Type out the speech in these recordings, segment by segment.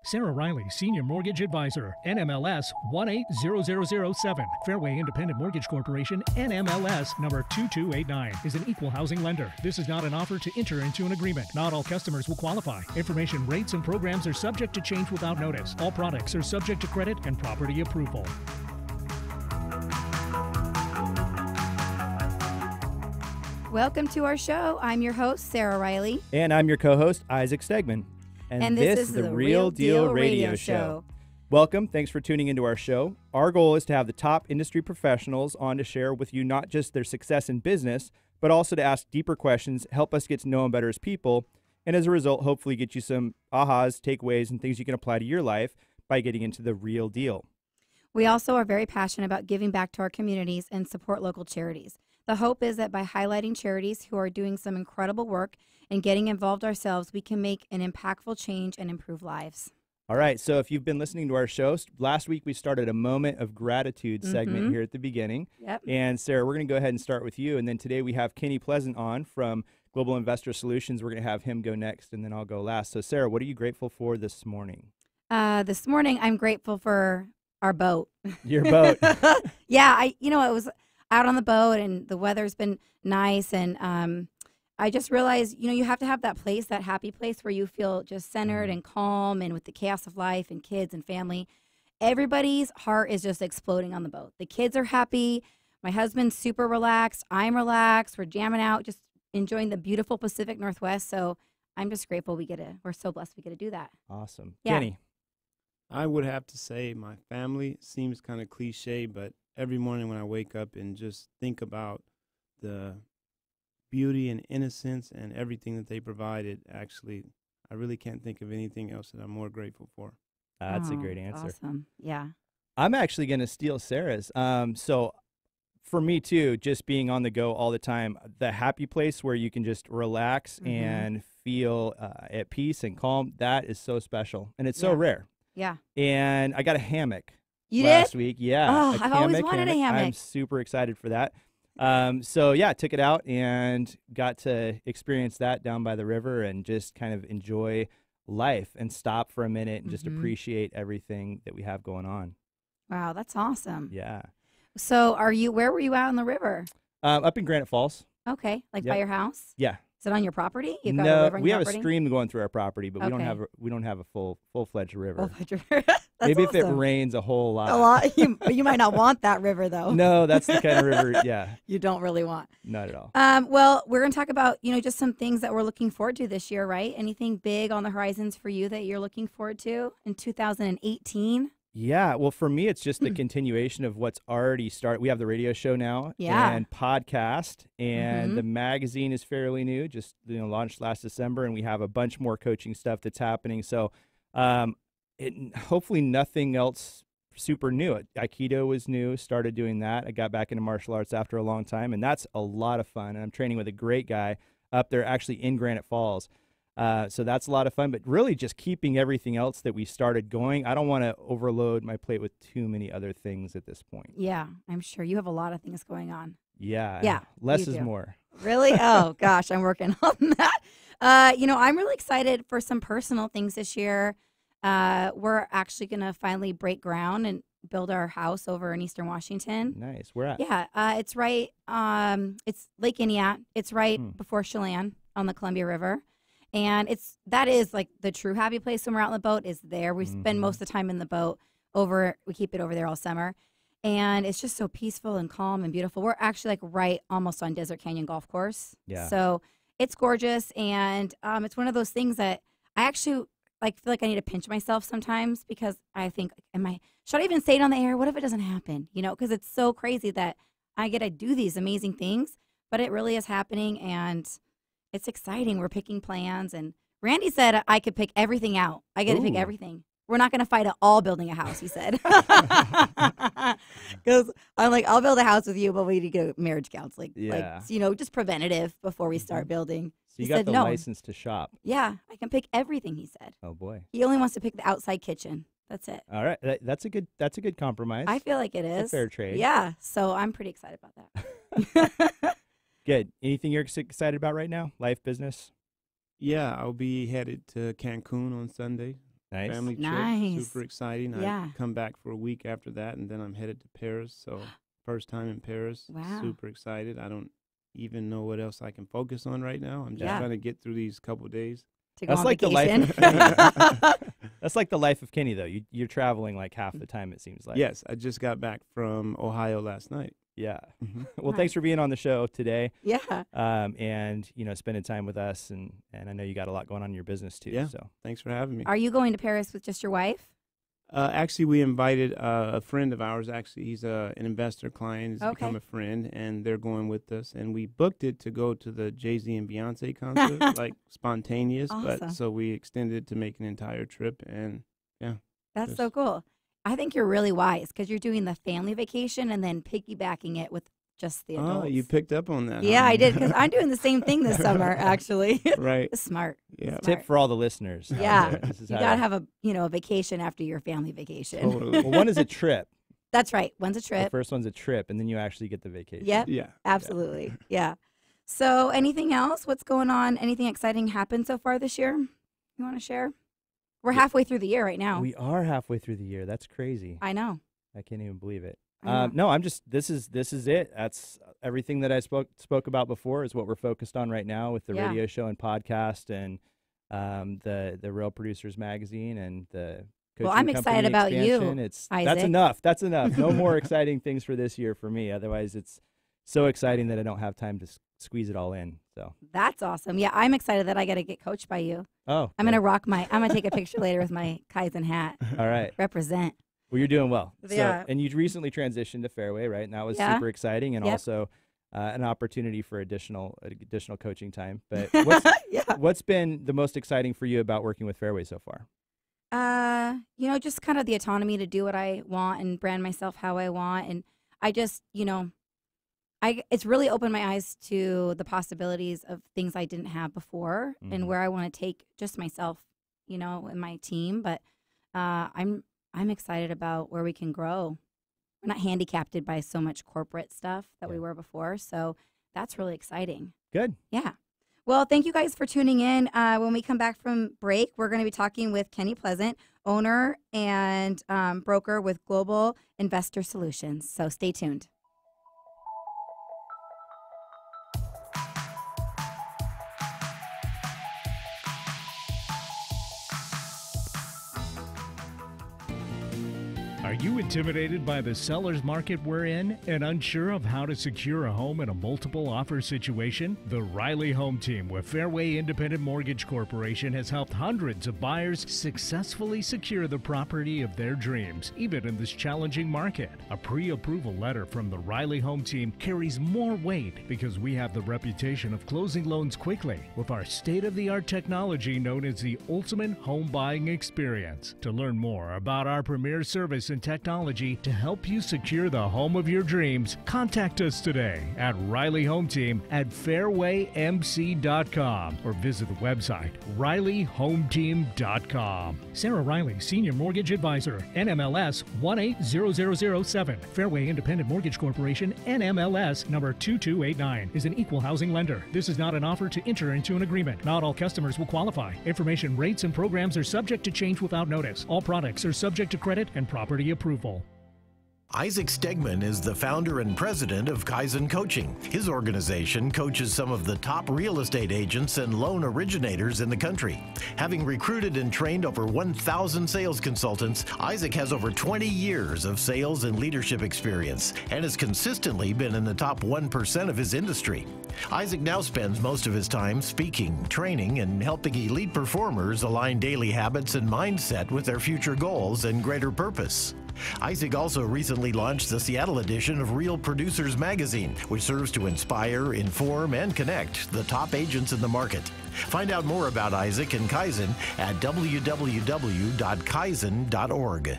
Sarah Riley, Senior Mortgage Advisor, NMLS 180007. Fairway Independent Mortgage Corporation, NMLS number 2289, is an equal housing lender. This is not an offer to enter into an agreement. Not all customers will qualify. Information, rates, and programs are subject to change without notice. All products are subject to credit and property approval. Welcome to our show. I'm your host, Sarah Riley. And I'm your co-host, Isaac Stegman. And this is the Real Deal Radio Show. Welcome. Thanks for tuning into our show. Our goal is to have the top industry professionals on to share with you not just their success in business, but also to ask deeper questions, help us get to know them better as people, and as a result, hopefully get you some ahas, takeaways, and things you can apply to your life by getting into the real deal. We also are very passionate about giving back to our communities and support local charities. The hope is that by highlighting charities who are doing some incredible work and getting involved ourselves, we can make an impactful change and improve lives. All right, so if you've been listening to our show, last week we started a Moment of Gratitude segment here at the beginning. Yep. And Sarah, we're going to go ahead and start with you. And then today we have Kenny Pleasant on from Global Investor Solutions. We're going to have him go next, and then I'll go last. So Sarah, what are you grateful for this morning? This morning, I'm grateful for our boat. Your boat. Yeah, it was out on the boat and the weather's been nice, and I just realized, you have to have that place, that happy place where you feel just centered and calm, and with the chaos of life and kids and family, everybody's heart is just exploding on the boat. The kids are happy, my husband's super relaxed, I'm relaxed, we're jamming out, just enjoying the beautiful Pacific Northwest. So I'm just grateful we're so blessed we get to do that. Awesome. Yeah. Kenny. I would have to say my family. Seems kind of cliche, but every morning when I wake up and just think about the beauty and innocence and everything that they provided, actually, I really can't think of anything else that I'm more grateful for. That's a great answer. Awesome. Yeah. I'm actually going to steal Sarah's. So for me, too, just being on the go all the time, the happy place where you can just relax and feel at peace and calm, that is so special. And it's so rare. Yeah. And I got a hammock. You last did? week. Yeah. Oh, I've always wanted a hammock. I'm super excited for that. So yeah, took it out and got to experience that down by the river and just kind of enjoy life and stop for a minute and just appreciate everything that we have going on. Wow, that's awesome. Yeah. So where were you out on the river? Up in Granite Falls. Okay. Like by your house? Yeah. Is it on your property? You've got a No, river on we your have property? a stream going through our property, but Okay. we don't have a full-fledged river. Full-fledged river. That's Maybe if it awesome. rains a whole lot. A lot. You might not want that river, though. No, that's the kind of river, yeah, You don't really want. not at all. Well, we're going to talk about, just some things that we're looking forward to this year, right? Anything big on the horizons for you that you're looking forward to in 2018? Yeah, well, for me, it's just the continuation of what's already started. We have the radio show now and podcast, and the magazine is fairly new, just launched last December, and we have a bunch more coaching stuff that's happening. So hopefully nothing else super new. Aikido was new, started doing that. I got back into martial arts after a long time, and that's a lot of fun. And I'm training with a great guy up there actually in Granite Falls. So that's a lot of fun, but really just keeping everything else that we started going. I don't want to overload my plate with too many other things at this point. Yeah, I'm sure you have a lot of things going on. Yeah. Less is do. more. Really? Oh, gosh, I'm working on that. I'm really excited for some personal things this year. We're actually going to finally break ground and build our house over in Eastern Washington. Nice. Where at? Yeah, it's right. It's Lake Iniat. It's right before Chelan on the Columbia River. And that is like the true happy place when we're out on the boat is there. We spend most of the time in the boat we keep it over there all summer. And it's just so peaceful and calm and beautiful. We're actually like right almost on Desert Canyon Golf Course. Yeah. So it's gorgeous. And it's one of those things that I actually feel like I need to pinch myself sometimes because I think, should I even say it on the air? What if it doesn't happen? Because it's so crazy that I get to do these amazing things, but it really is happening. And it's exciting. We're picking plans. And Randy said I could pick everything out. I get to pick everything. We're not going to fight at all building a house, he said. Because I'm like, I'll build a house with you, but we need to go marriage counseling. Yeah. Just preventative before we start building. So you He got said the no. license to shop. Yeah, I can pick everything, he said. Oh boy. He only wants to pick the outside kitchen. That's it. All right. That's a good compromise. I feel like it It's a is. fair trade. Yeah, so I'm pretty excited about that. Good. Anything you're excited about right now? Life, business? Yeah, I'll be headed to Cancun on Sunday. Nice. family trip. Nice. Super exciting. Yeah. I come back for a week after that, and then I'm headed to Paris. So first time in Paris. Wow. Super excited. I don't even know what else I can focus on right now. I'm just Yeah. trying to get through these couple days. To go That's on like the vacation. life. That's like the life of Kenny, though. You're traveling like half the time, it seems like. Yes, I just got back from Ohio last night. Yeah. Mhm. Well, thanks for being on the show today, Yeah. and spending time with us, and I know you got a lot going on in your business too. Yeah. So Thanks for having me. Are you going to Paris with just your wife? Actually, we invited a friend of ours. Actually, he's an investor client. He's Okay. become a friend, and they're going with us. And we booked it to go to the Jay-Z and Beyonce concert, like spontaneous. Awesome. But so we extended to make an entire trip, and That's Yes. so cool. I think you're really wise because you're doing the family vacation and then piggybacking it with just the adults. oh, you picked up on that. Yeah, huh? I did because I'm doing the same thing this summer. Actually, Right. smart. Yeah. Smart. tip for all the listeners. out Yeah. there. This is You how gotta to- have a vacation after your family vacation. Totally. well, one is a trip. That's right. One's a The trip. first one's a trip, and then you actually get the vacation. Yep. Yeah. Absolutely. Yeah. So, anything else? What's going on? Anything exciting happened so far this year? You want to share? We're halfway through the year right now. We are halfway through the year. That's crazy. I know. I can't even believe it. I know. No, I'm just. This is it. That's everything that I spoke about before is what we're focused on right now with the Yeah. radio show and podcast and the Real Producers magazine and the. Well, coaching I'm excited company about you, expansion. That's Isaac. enough. That's enough. No more exciting things for this year for me. Otherwise, it's so exciting that I don't have time to squeeze it all in. So. That's awesome. Yeah, I'm excited that I got to get coached by you. Oh. I'm gonna rock my. I'm gonna take a picture later with my Kaizen hat. All right. Represent. Well, you're doing well. Yeah. So, and you recently transitioned to Fairway, right? And that was Yeah. super exciting, and Yep. also an opportunity for additional coaching time. But Yeah. what's been the most exciting for you about working with Fairway so far? Just kind of the autonomy to do what I want and brand myself how I want, and I just, it's really opened my eyes to the possibilities of things I didn't have before Mhm. and where I want to take just myself, and my team. But I'm excited about where we can grow. We're not handicapped by so much corporate stuff that we Yeah. were before, so that's really exciting. Good. Yeah. Well, thank you guys for tuning in. When we come back from break, we're going to be talking with Kenny Pleasant, owner and broker with Global Investor Solutions. So stay tuned. Are you intimidated by the seller's market we're in and unsure of how to secure a home in a multiple offer situation? The Riley Home Team with Fairway Independent Mortgage Corporation has helped hundreds of buyers successfully secure the property of their dreams, even in this challenging market. A pre-approval letter from the Riley Home Team carries more weight because we have the reputation of closing loans quickly with our state-of-the-art technology known as the Ultimate Home Buying Experience. To learn more about our premier service and technology to help you secure the home of your dreams, contact us today at Riley Home Team at fairwaymc.com or visit the website rileyhometeam.com. Sarah Riley, Senior Mortgage Advisor, NMLS 180007. Fairway Independent Mortgage Corporation, NMLS number 2289, is an equal housing lender. This is not an offer to enter into an agreement. Not all customers will qualify. Information, rates, and programs are subject to change without notice. All products are subject to credit and property approval. Isaac Stegman is the founder and president of Kaizen Coaching. His organization coaches some of the top real estate agents and loan originators in the country. Having recruited and trained over 1,000 sales consultants, Isaac has over 20 years of sales and leadership experience and has consistently been in the top 1% of his industry. Isaac now spends most of his time speaking, training, and helping elite performers align daily habits and mindset with their future goals and greater purpose. Isaac also recently launched the Seattle edition of Real Producers magazine, which serves to inspire, inform, and connect the top agents in the market. Find out more about Isaac and Kaizen at www.kaizen.org.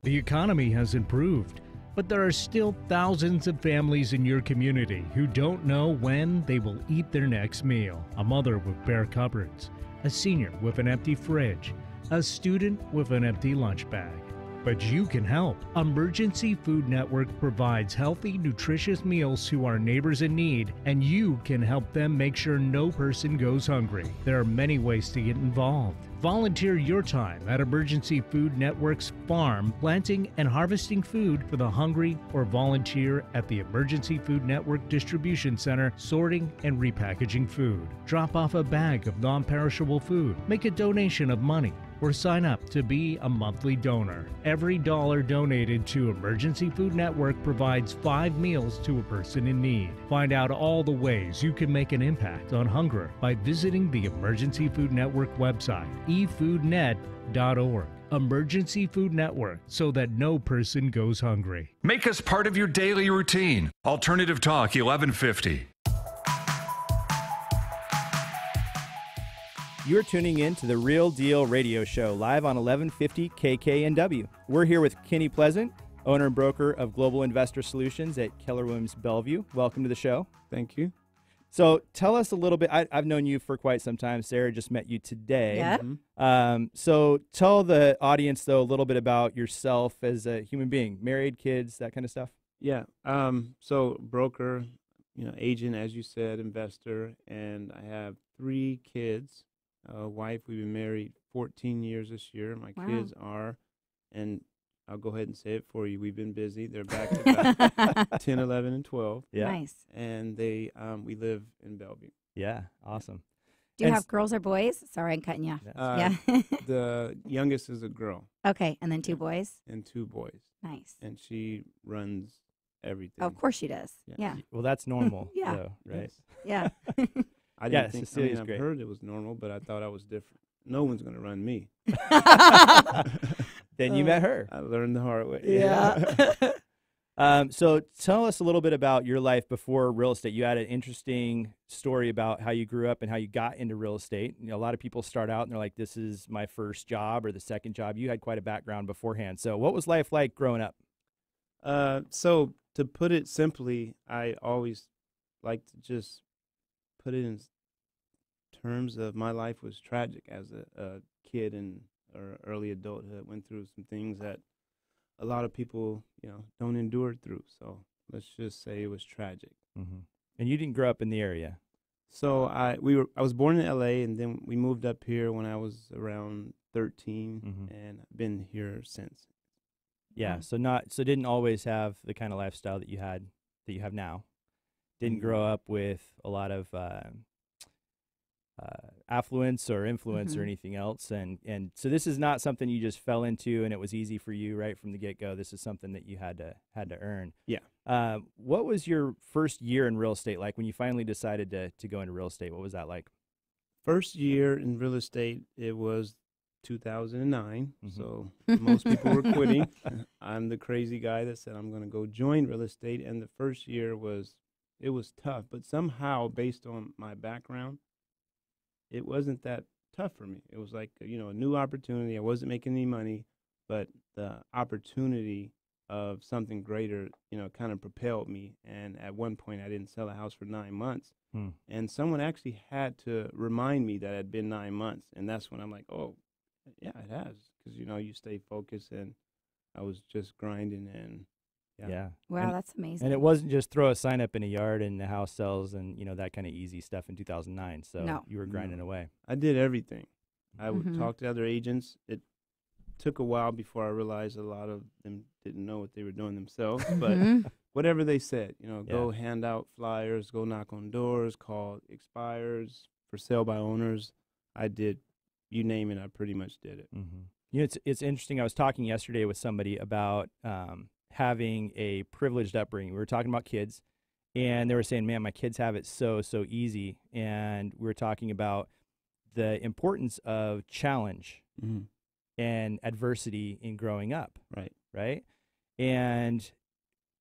The economy has improved, but there are still thousands of families in your community who don't know when they will eat their next meal. A mother with bare cupboards, a senior with an empty fridge, a student with an empty lunch bag. but you can help. Emergency Food Network provides healthy, nutritious meals to our neighbors in need, and you can help them make sure no person goes hungry. There are many ways to get involved. Volunteer your time at Emergency Food Network's farm, planting and harvesting food for the hungry, or volunteer at the Emergency Food Network Distribution Center, sorting and repackaging food. Drop off a bag of non-perishable food, make a donation of money, or sign up to be a monthly donor. Every dollar donated to Emergency Food Network provides 5 meals to a person in need. Find out all the ways you can make an impact on hunger by visiting the Emergency Food Network website, efoodnet.org. Emergency Food Network, so that no person goes hungry. Make us part of your daily routine. Alternative Talk 1150. You're tuning in to the Real Deal Radio Show, live on 1150 KKNW. We're here with Kenny Pleasant, owner and broker of Global Investor Solutions at Keller Williams Bellevue. Welcome to the show. Thank you. So tell us a little bit. I've known you for quite some time. Sarah just met you today. Yeah. So tell the audience, though, a little bit about yourself as a human being, married, kids, that kind of stuff. Yeah. So broker, agent, as you said, investor, and I have 3 kids. Wife, we've been married 14 years this year. My kids are, and I'll go ahead and say it for you, we've been busy. They're back to back, 10, 11, and 12. Yeah. Nice. And they, we live in Bellevue. Yeah, awesome. Do you have girls or boys? Sorry, I'm cutting you. Yeah. The youngest is a girl. Okay, and then 2 boys? And 2 boys. Nice. And she runs everything. Oh, of course she does. Yeah. Well, that's normal, Yeah. though, right? Yeah. I didn't think, Cecilia's I've great. heard it was normal, but I thought I was different. No one's going to run me. Then you met her. I learned the hard way. Yeah. So tell us a little bit about your life before real estate. You had an interesting story about how you grew up and how you got into real estate. A lot of people start out and they're like, this is my first job or the second job. You had quite a background beforehand. So what was life like growing up? So to put it simply, I always like to just put it in terms of my life was tragic as a kid and or early adulthood. Went through some things that a lot of people, don't endure through. So let's just say it was tragic. Mm-hmm. And you didn't grow up in the area. So I was born in LA, and then we moved up here when I was around 13, and I've been here since. Yeah. So didn't always have the kind of lifestyle that you have now. Didn't grow up with a lot of affluence or influence or anything else, and so this is not something you just fell into and it was easy for you right from the get-go. This is something that you had to earn. Yeah. What was your first year in real estate like when you finally decided to go into real estate? What was that like? First year in real estate, it was 2009. So most people were quitting. I'm the crazy guy that said I'm going to go join real estate, and the first year was tough, but somehow based on my background, it wasn't that tough for me. It was like, a new opportunity. I wasn't making any money, but the opportunity of something greater, kind of propelled me. And at one point, I didn't sell a house for 9 months. And someone actually had to remind me that it had been 9 months. And that's when I'm like, oh, yeah, it has. Because, you stay focused, and I was just grinding and Yeah. Wow, that's amazing. And it wasn't just throw a sign up in a yard and the house sells and, that kind of easy stuff in 2009. So No. you were grinding away. I did everything. I would talk to other agents. It took a while before I realized a lot of them didn't know what they were doing themselves. But whatever they said, go hand out flyers, go knock on doors, call expires, for sale by owners. I did, you name it, I pretty much did it. It's interesting. I was talking yesterday with somebody about having a privileged upbringing. We were talking about kids, and they were saying, man, my kids have it so easy. And we were talking about the importance of challenge and adversity in growing up. Right. And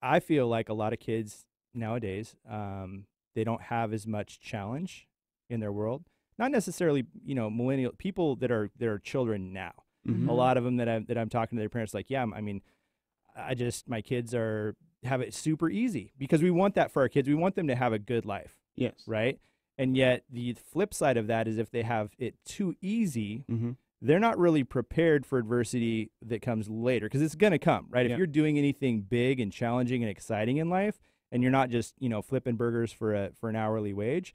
I feel like a lot of kids nowadays, they don't have as much challenge in their world. Not necessarily, millennial people that are children now. A lot of them that I'm talking to their parents, like, yeah, I mean, my kids have it super easy because we want that for our kids. We want them to have a good life. Yes. Right. And yet the flip side of that is if they have it too easy, they're not really prepared for adversity that comes later, because it's going to come, right? Yeah. If you're doing anything big and challenging and exciting in life, and you're not just, flipping burgers for an hourly wage,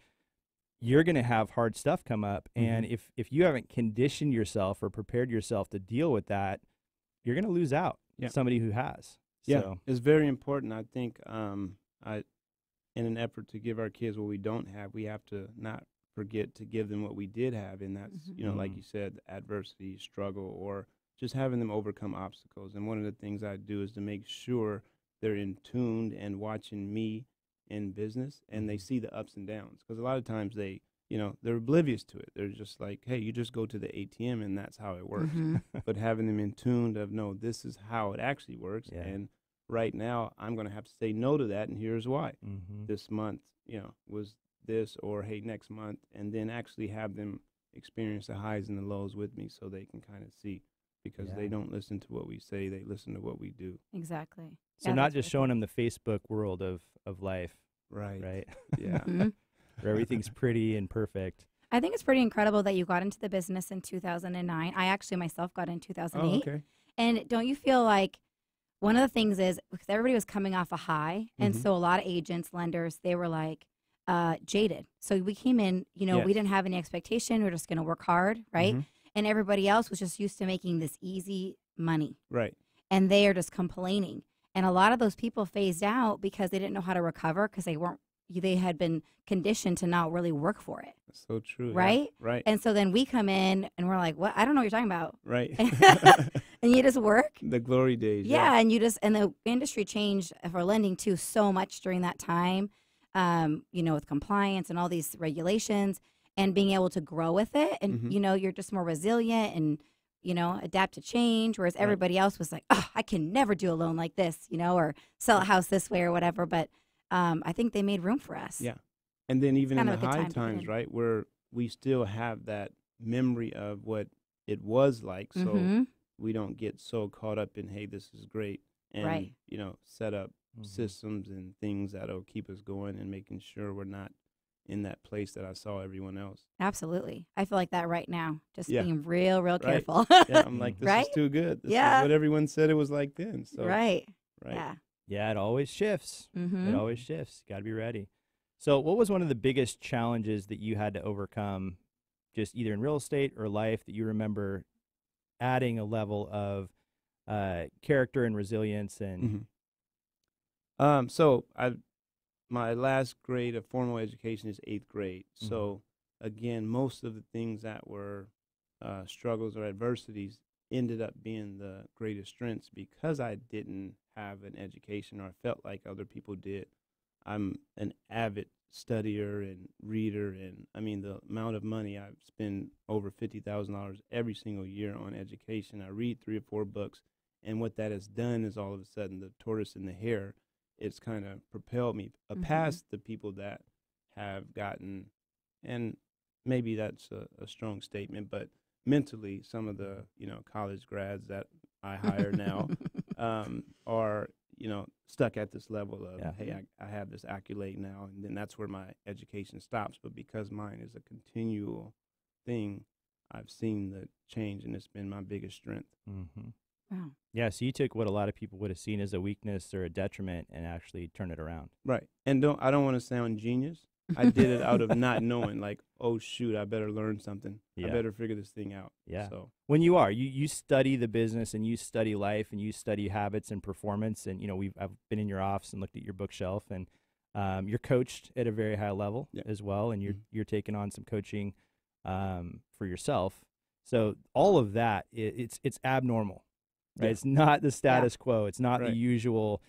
you're going to have hard stuff come up. And if you haven't conditioned yourself or prepared yourself to deal with that, you're going to lose out. Yeah. Somebody who has. Yeah, So, it's very important. I think in an effort to give our kids what we don't have, we have to not forget to give them what we did have, and that's like you said, adversity, struggle, or just having them overcome obstacles. And one of the things I do is to make sure they're in tuned and watching me in business, and they see the ups and downs, because a lot of times they're oblivious to it. They're just like, hey, you just go to the ATM and that's how it works. But having them in tuned of, no, this is how it actually works. Yeah. And right now I'm going to have to say no to that, and here's why. This month, was this, or hey, next month, and then actually have them experience the highs and the lows with me, so they can kind of see, because they don't listen to what we say, they listen to what we do. Exactly. So Yeah, not that's just really showing them the Facebook world of life, Right. right? Yeah. Where everything's pretty and perfect. I think it's pretty incredible that you got into the business in 2009. I actually myself got in 2008. Oh, okay. And don't you feel like one of the things is, because everybody was coming off a high, and so a lot of agents, lenders, they were like jaded. So we came in, we didn't have any expectation. We're just going to work hard, right? And everybody else was just used to making this easy money. Right. And they are just complaining. And a lot of those people phased out because they didn't know how to recover, because they had been conditioned to not really work for it. That's so true. Right? Yeah. Right. And so then we come in and we're like, what? I don't know what you're talking about. Right. And you just work. The glory days. Yeah. And and the industry changed for lending too so much during that time, with compliance and all these regulations, and being able to grow with it. And, you're just more resilient and, adapt to change. Whereas everybody else was like, oh, I can never do a loan like this, or sell a house this way or whatever. But I think they made room for us. Yeah. And then even in Kind the of a good high time to get times, in. right, where we still have that memory of what it was like. So Mhm. we don't get so caught up in, hey, this is great. And, Right. set up systems and things that'll keep us going and making sure we're not in that place that I saw everyone else. Absolutely. I feel like that right now, just Yeah. being real Right. careful. Yeah, I'm like, this Right? is too good. This Yeah. is what everyone said it was like then. So, Right. Right. Yeah. Yeah, it always shifts. Mm-hmm. It always shifts. Got to be ready. So what was one of the biggest challenges that you had to overcome, just either in real estate or life, that you remember adding a level of character and resilience? And So my last grade of formal education is 8th grade. So again, most of the things that were struggles or adversities ended up being the greatest strengths, because I didn't have an education, or I felt like other people did. I'm an avid studier and reader, and I mean, the amount of money I spend, over $50,000 every single year on education. I read 3 or 4 books, and what that has done is, all of a sudden, the tortoise and the hare, it's kind of propelled me past the people that have gotten, and maybe that's a strong statement, but mentally, some of the college grads that I hire now are stuck at this level of, hey, I have this accolade now, and then that's where my education stops. But because mine is a continual thing, I've seen the change, and it's been my biggest strength. Wow. Yeah, so you took what a lot of people would have seen as a weakness or a detriment and actually turned it around. Right. And I don't want to sound genius. I did it out of not knowing, like, oh shoot, I better learn something. Yeah. I better figure this thing out. Yeah. So When you study the business, and you study life, and you study habits and performance, and I've been in your office and looked at your bookshelf, and you're coached at a very high level as well, and you're taking on some coaching for yourself. So all of that, it's abnormal, right? Yeah. It's not the status quo. It's not Right. the usual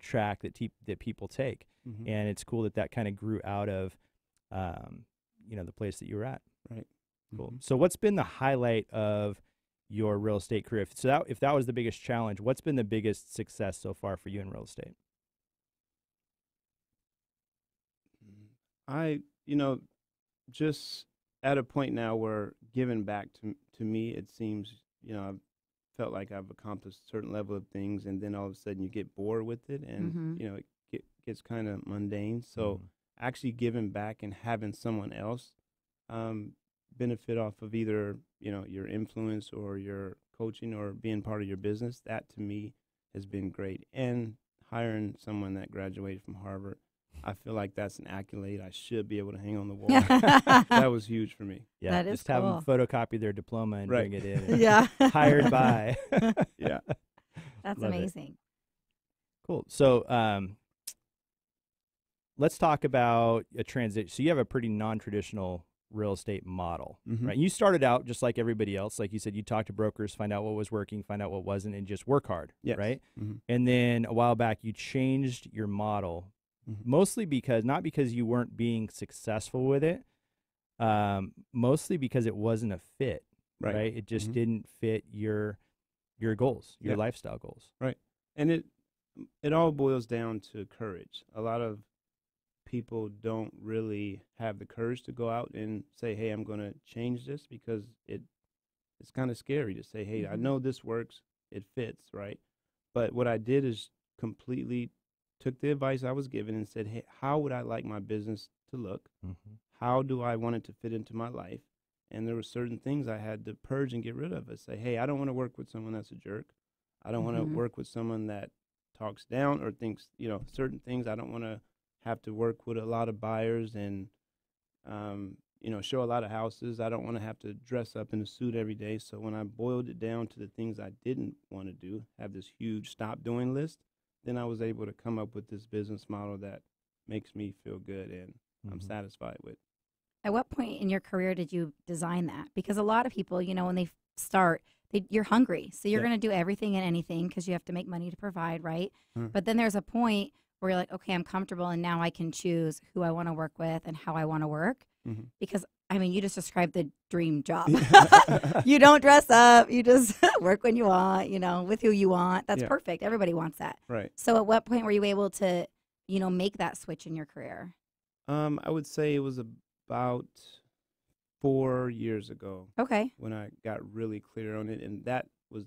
track that people take, Mhm. and it's cool that kind of grew out of the place that you were at. Right. Cool. Mhm. So what's been the highlight of your real estate career? If that was the biggest challenge, what's been the biggest success so far for you in real estate? I, just at a point now where giving back to me, it seems, I've felt like I've accomplished a certain level of things, and then all of a sudden you get bored with it, and, it gets kind of mundane. So actually giving back and having someone else benefit off of either, your influence or your coaching or being part of your business, that to me has been great. And hiring someone that graduated from Harvard, I feel like that's an accolade I should be able to hang on the wall. That was huge for me. Yeah, That is just have them cool. photocopy their diploma and bring it in. Yeah. Hired by. Yeah. That's Love it. amazing. Cool. So let's talk about a transition. So you have a pretty non-traditional real estate model, Mhm. right? You started out just like everybody else. Like you said, you talked to brokers, find out what was working, find out what wasn't, and just work hard, Yes. right? Mhm. And then a while back, you changed your model, Mhm. mostly not because you weren't being successful with it, mostly because it wasn't a fit, right? It just Mhm. didn't fit your goals, your Yeah. lifestyle goals. And it all boils down to courage. A lot of people don't really have the courage to go out and say, "Hey, I'm going to change this," because it's kind of scary to say, "Hey, I Mhm. know this works, it fits," right? But what I did is completely took the advice I was given and said, "Hey, how would I like my business to look? Mm-hmm. How do I want it to fit into my life?" And there were certain things I had to purge and get rid of. I say, "Hey, I don't want to work with someone that's a jerk. I don't want to Mhm. work with someone that talks down or thinks, certain things. I don't want to have to work with a lot of buyers and, show a lot of houses. I don't want to have to dress up in a suit every day." So when I boiled it down to the things I didn't want to do, have this huge stop doing list, then I was able to come up with this business model that makes me feel good and I'm Mhm. satisfied with. At what point in your career did you design that? Because a lot of people, when they start, you're hungry. So you're Yeah. going to do everything and anything because you have to make money to provide, right? Mm. But then there's a point where you're like, okay, I'm comfortable and now I can choose who I want to work with and how I want to work. Mhm. Because, you just described the dream job. You don't dress up. You just work when you want, with who you want. That's Yeah. perfect. Everybody wants that. Right. So at what point were you able to, make that switch in your career? I would say it was about 4 years ago Okay. when I got really clear on it, and that was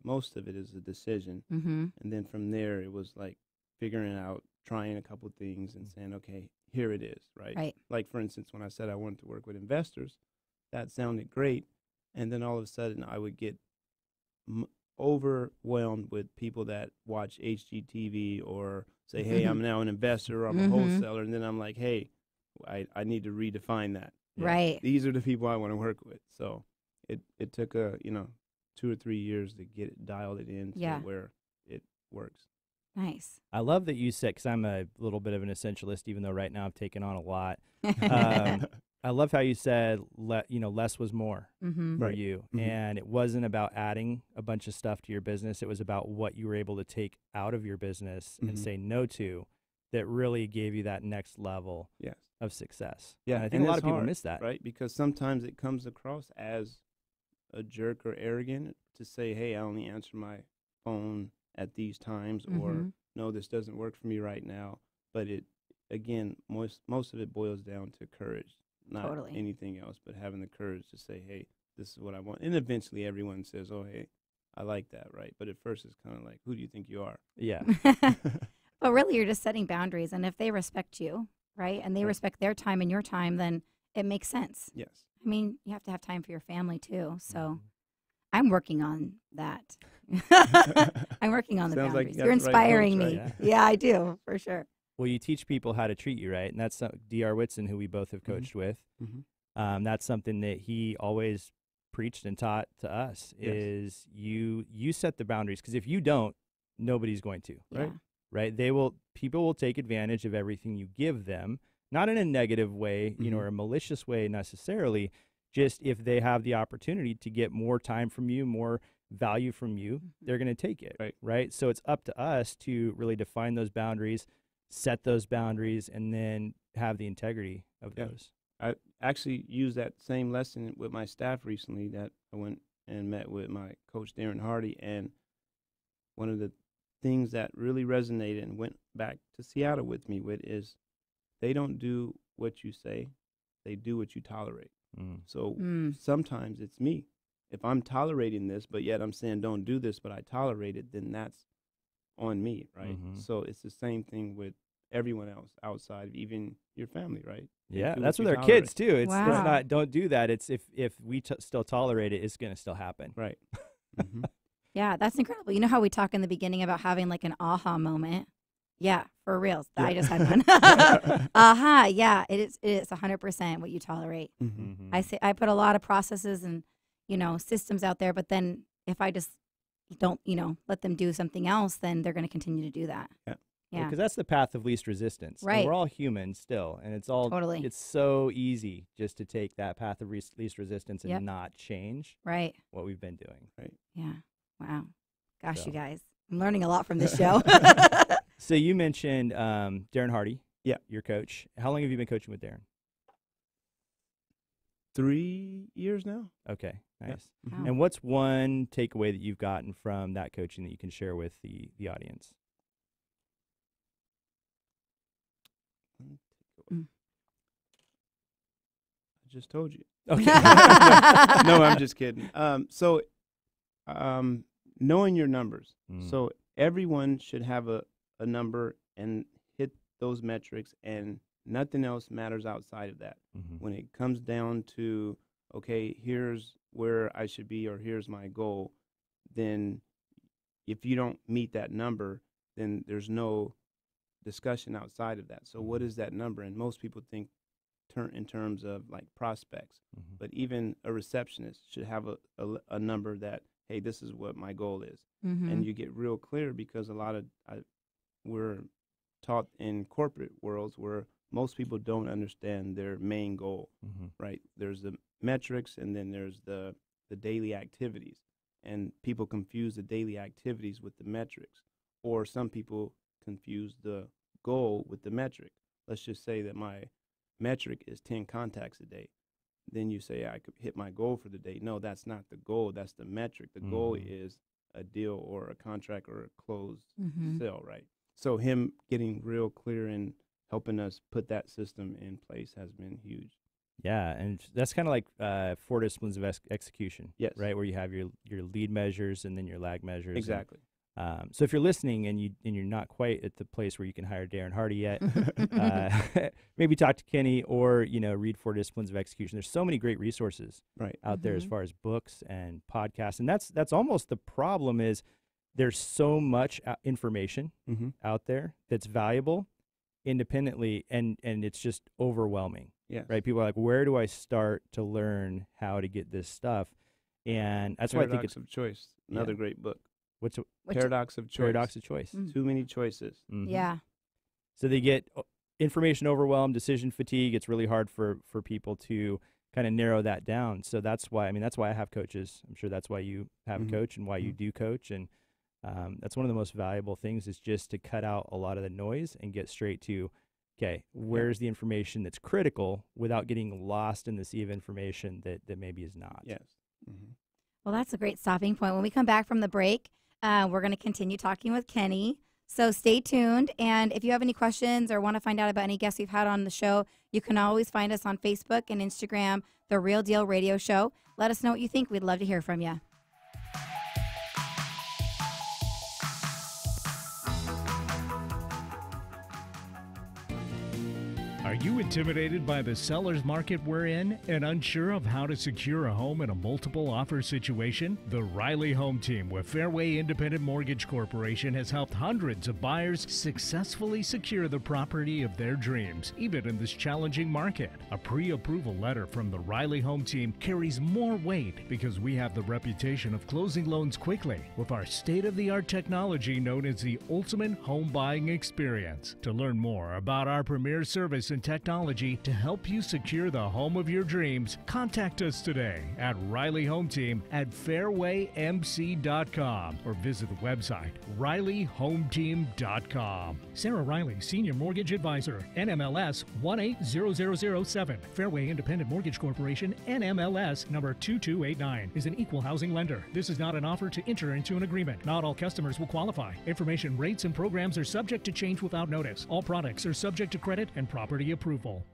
most of it is a decision. Mm-hmm. And then from there, it was like figuring out, trying a couple things and saying, okay, here it is, right? Right. Like, for instance, when I said I wanted to work with investors, that sounded great. And then all of a sudden, I would get overwhelmed with people that watch HGTV or say, hey, I'm now an investor or I'm a Mhm. wholesaler. And then I'm like, hey, I need to redefine that. Right. These are the people I want to work with. So it took 2 or 3 years to get it dialed it in to Yeah. where it works. Nice. I love that you said, because I'm a little bit of an essentialist, even though right now I've taken on a lot. I love how you said, less was more Mm-hmm. for Right. you. Mhm. And it wasn't about adding a bunch of stuff to your business. It was about what you were able to take out of your business and Mhm. say no to that really gave you that next level Yes. of success. Yeah. And I think a lot it's of people hard, miss that. right? Because sometimes it comes across as a jerk or arrogant to say, hey, I only answer my phone at these times, or Mhm. no, this doesn't work for me right now. But again, most of it boils down to courage, not Totally. anything else, but having the courage to say, hey, this is what I want. And eventually everyone says, oh, hey, I like that, right? But at first it's kind of like, who do you think you are? Yeah. But really, you're just setting boundaries. And if they respect you, right, and they Right. respect their time and your time, then it makes sense. Yes. I mean, you have to have time for your family, too. So Mhm. I'm working on that. I'm working on the Sounds like boundaries. you You're got the right inspiring coach, me. right? Yeah, I do, for sure. Well, you teach people how to treat you, right? And that's D.R. Whitson, who we both have Mhm. coached with. Mhm. That's something that he always preached and taught to us Yes. is you set the boundaries, because if you don't, nobody's going to, Right. Yeah. right? People will take advantage of everything you give them, not in a negative way, Mhm. or a malicious way necessarily, just if they have the opportunity to get more time from you, more value from you, they're going to take it, right? So it's up to us to really define those boundaries, set those boundaries, and then have the integrity of Yeah. those. I actually used that same lesson with my staff recently, that I went and met with my coach, Darren Hardy. And one of the things that really resonated and went back to Seattle with me with is they don't do what you say, they do what you tolerate. Mm. So Mm. sometimes it's me. If I'm tolerating this, but yet I'm saying don't do this, but I tolerate it, then that's on me, right? Mhm. So it's the same thing with everyone else outside of even your family, right? Yeah, do that's what with you our kids tolerate. too. It's Wow. not don't do that. It's if we still tolerate it, it's going to still happen. Right. Hmm. Yeah, that's incredible. You know how we talk in the beginning about having like an aha moment? Yeah, for reals. I just had one. Aha, yeah, it is 100% what you tolerate. Hmm. I put a lot of processes and, systems out there, but then if I just don't, let them do something else, then they're going to continue to do that. Yeah. Yeah. Because that's the path of least resistance. And Right. we're all human still, and it's all Totally. It's so easy just to take that path of least resistance and Yep. not change Right. what we've been doing. Yeah. Wow. Gosh, So. you guys. I'm learning a lot from this show. So you mentioned Darren Hardy. Yeah. Your coach. How long have you been coaching with Darren? 3 years now. Okay, nice. Wow. And what's one takeaway that you've gotten from that coaching that you can share with the audience? Mm. I just told you. Okay. No, I'm just kidding. Knowing your numbers. Mm. So everyone should have a number and hit those metrics, and nothing else matters outside of that. Mhm. When it comes down to, okay, here's where I should be or here's my goal, then if you don't meet that number, then there's no discussion outside of that. So what is that number? And most people think in terms of like prospects, Mhm. but even a receptionist should have a number that, hey, this is what my goal is. Mhm. And you get real clear because a lot of we're taught in corporate worlds where most people don't understand their main goal, Mhm. right? There's the metrics and then there's the daily activities. And people confuse the daily activities with the metrics. Or some people confuse the goal with the metric. Let's just say that my metric is 10 contacts a day. Then you say I could hit my goal for the day. No, that's not the goal. That's the metric. The goal Mhm. is a deal or a contract or a closed Mhm. sale, right? So him getting real clear and helping us put that system in place has been huge. Yeah, and that's kind of like 4 disciplines of execution. Yes. Right, where you have your lead measures and then your lag measures. and, Exactly. so if you're listening and you're not quite at the place where you can hire Darren Hardy yet, maybe talk to Kenny or read 4 disciplines of execution. There's so many great resources Right. out there as Mhm. far as books and podcasts, and that's almost the problem is there's so much information Mm-hmm. out there that's valuable independently, and it's just overwhelming. Yes. Right? People are like, where do I start to learn how to get this stuff? And that's why I think Paradox it's of Choice. Another Yeah. great book. what's Which- Paradox of Choice. paradox of choice. Mm. Too many choices. Mhm. Yeah. So they get information overwhelm, decision fatigue. It's really hard for people to kind of narrow that down. So that's why I have coaches. I'm sure that's why you have Mhm. a coach and why you do coach. And that's one of the most valuable things is just to cut out a lot of the noise and get straight to, okay, where's the information that's critical without getting lost in the sea of information that maybe is not. Yes. Mm-hmm. Well, that's a great stopping point. When we come back from the break, we're going to continue talking with Kenny. So stay tuned. And if you have any questions or want to find out about any guests we've had on the show, you can always find us on Facebook and Instagram, The Real Deal Radio Show. Let us know what you think. We'd love to hear from you. Are you intimidated by the seller's market we're in and unsure of how to secure a home in a multiple offer situation? The Riley Home Team with Fairway Independent Mortgage Corporation has helped hundreds of buyers successfully secure the property of their dreams, even in this challenging market. A pre-approval letter from the Riley Home Team carries more weight because we have the reputation of closing loans quickly with our state-of-the-art technology known as the Ultimate Home Buying Experience. To learn more about our premier service and technology to help you secure the home of your dreams, contact us today at Riley Home Team at fairwaymc.com or visit the website rileyhometeam.com. Sarah Riley, Senior Mortgage Advisor, NMLS 180007. Fairway Independent Mortgage Corporation, NMLS number 2289, is an equal housing lender. This is not an offer to enter into an agreement. Not all customers will qualify. Information, rates, and programs are subject to change without notice. All products are subject to credit and property approval.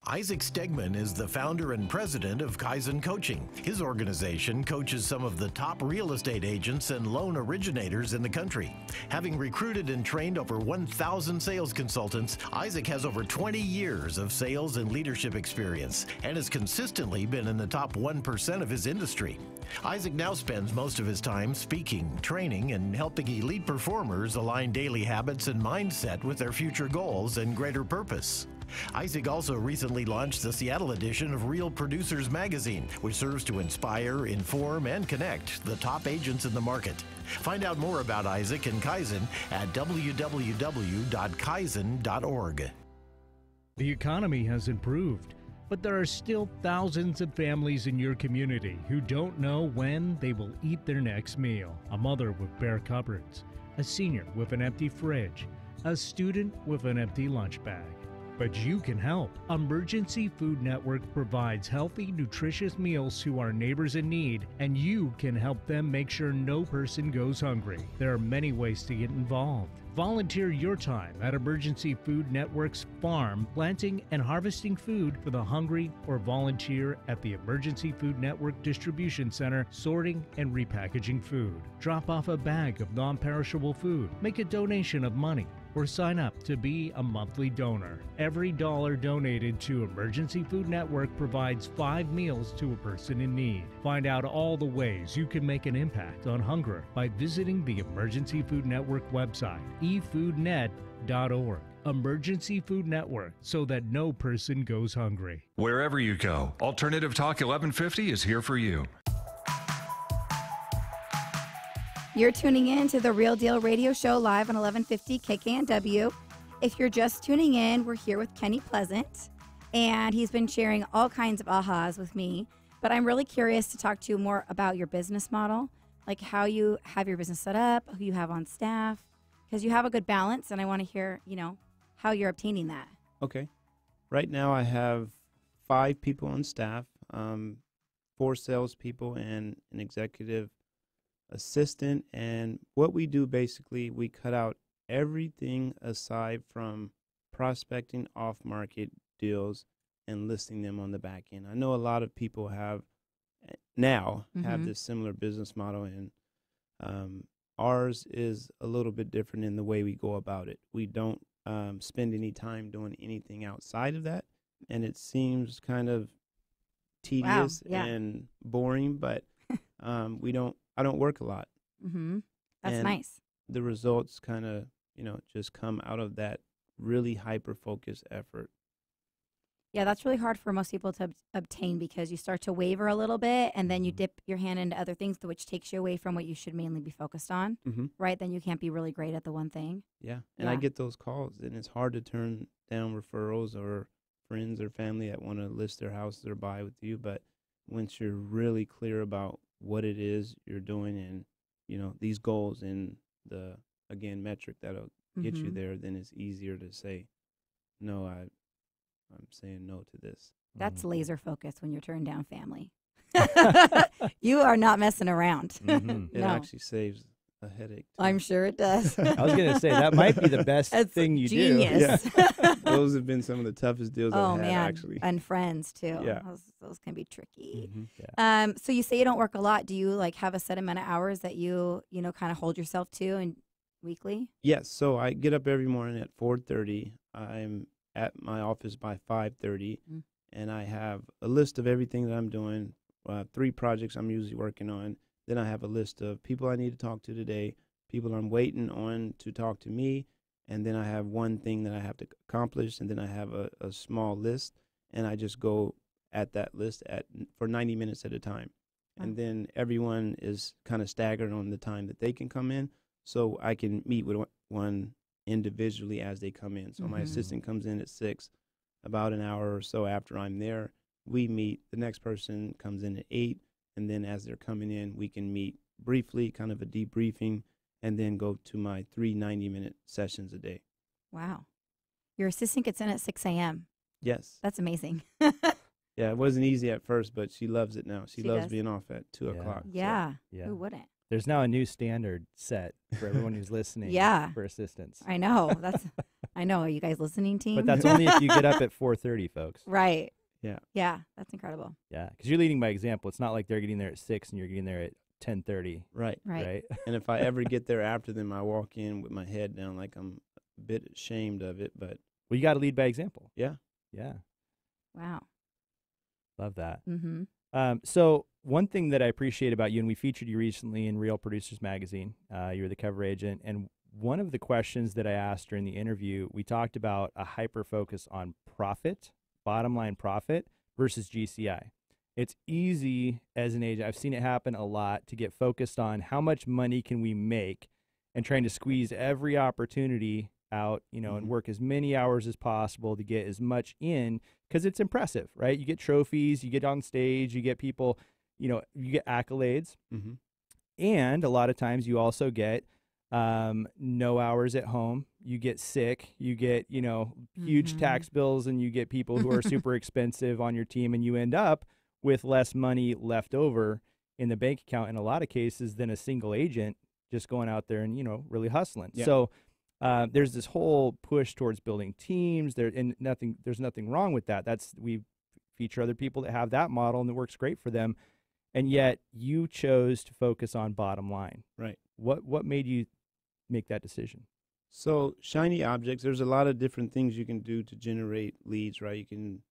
Isaac Stegman is the founder and president of Kaizen Coaching. His organization coaches some of the top real estate agents and loan originators in the country. Having recruited and trained over 1,000 sales consultants, Isaac has over 20 years of sales and leadership experience and has consistently been in the top 1% of his industry. Isaac now spends most of his time speaking, training, and helping elite performers align daily habits and mindset with their future goals and greater purpose. Isaac also recently launched the Seattle edition of Real Producers Magazine, which serves to inspire, inform, and connect the top agents in the market. Find out more about Isaac and Kaizen at www.kaizen.org. The economy has improved, but there are still thousands of families in your community who don't know when they will eat their next meal. A mother with bare cupboards, a senior with an empty fridge, a student with an empty lunch bag. But you can help. Emergency Food Network provides healthy, nutritious meals to our neighbors in need, and you can help them make sure no person goes hungry. There are many ways to get involved. Volunteer your time at Emergency Food Network's farm, planting and harvesting food for the hungry, or volunteer at the Emergency Food Network Distribution Center, sorting and repackaging food. Drop off a bag of non-perishable food, make a donation of money, or sign up to be a monthly donor. Every dollar donated to Emergency Food Network provides 5 meals to a person in need. Find out all the ways you can make an impact on hunger by visiting the Emergency Food Network website, efoodnet.org. Emergency Food Network, so that no person goes hungry. Wherever you go, Alternative Talk 1150 is here for you. You're tuning in to the Real Deal Radio Show live on 1150 KKNW. If you're just tuning in, we're here with Kenny Pleasant, and he's been sharing all kinds of ahas with me. But I'm really curious to talk to you more about your business model, like how you have your business set up, who you have on staff, because you have a good balance, and I want to hear, how you're obtaining that. Okay. Right now I have 5 people on staff, 4 salespeople and an executive assistant. And what we do basically, we cut out everything aside from prospecting off-market deals and listing them on the back end. I know a lot of people have this similar business model, and ours is a little bit different in the way we go about it. We don't spend any time doing anything outside of that, and it seems kind of tedious and boring, but I don't work a lot. Mm-hmm. That's and nice. The results kind of, just come out of that really hyper-focused effort. Yeah, that's really hard for most people to obtain, because you start to waver a little bit, and then you dip your hand into other things, which takes you away from what you should mainly be focused on, right? Then you can't be really great at the one thing. Yeah, and I get those calls, and it's hard to turn down referrals or friends or family that want to list their house or buy with you. But once you're really clear about what it is you're doing and, these goals and the, again, metric that'll get you there, then it's easier to say, no, I'm saying no to this. That's laser focused when you're turning down family. You are not messing around. It actually saves a headache, too. I'm sure it does. I was going to say, that might be the best thing you genius. do. Yeah. Those have been some of the toughest deals I've had, actually. And friends, too. Yeah. Those can be tricky. Yeah. So you say you don't work a lot. Do you, have a set amount of hours that you kind of hold yourself to and weekly? Yes. So I get up every morning at 4:30. I'm at my office by 5:30, and I have a list of everything that I'm doing. 3 projects I'm usually working on. Then I have a list of people I need to talk to today, people I'm waiting on to talk to me, and then I have one thing that I have to accomplish, and then I have a small list, and I just go at that list for 90 minutes at a time. And then everyone is kind of staggered on the time that they can come in, so I can meet with one individually as they come in. So my assistant comes in at 6, about an hour or so after I'm there. We meet. The next person comes in at 8, and then as they're coming in, we can meet briefly, kind of a debriefing, and then go to my 3 90-minute sessions a day. Wow. Your assistant gets in at 6 a.m. Yes. That's amazing. Yeah, it wasn't easy at first, but she loves it now. She loves does. being off at 2 o'clock. Yeah. So, yeah. Who wouldn't? There's now a new standard set for everyone who's listening Yeah. for assistance. I know. I know. Are you guys listening, team? But that's only if you get up at 4:30, folks. right. Yeah. Yeah, that's incredible. Yeah, because you're leading by example. It's not like they're getting there at 6 and you're getting there at 10:30. Right. Right. And if I ever get there after them, I walk in with my head down like I'm a bit ashamed of it. But Well, you got to lead by example. yeah. Yeah, Wow. love that. Mm-hmm. So one thing that I appreciate about you, and we featured you recently in Real Producers Magazine. You were the cover agent, and one of the questions that I asked during the interview, we talked about a hyper focus on profit, bottom line profit versus GCI. It's easy as an agent, I've seen it happen a lot, to get focused on how much money can we make and trying to squeeze every opportunity out, and work as many hours as possible to get as much in, because it's impressive, right? You get trophies, you get on stage, you get people, you get accolades. Mm-hmm. And a lot of times you also get no hours at home. You get sick. You get, huge tax bills, and you get people who are super expensive on your team, and you end up with less money left over in the bank account in a lot of cases than a single agent just going out there and, really hustling. Yeah. So there's this whole push towards building teams there, and there's nothing wrong with that. We feature other people that have that model and it works great for them. And yet you chose to focus on bottom line. Right. What made you make that decision? So shiny objects, there's a lot of different things you can do to generate leads, right? You can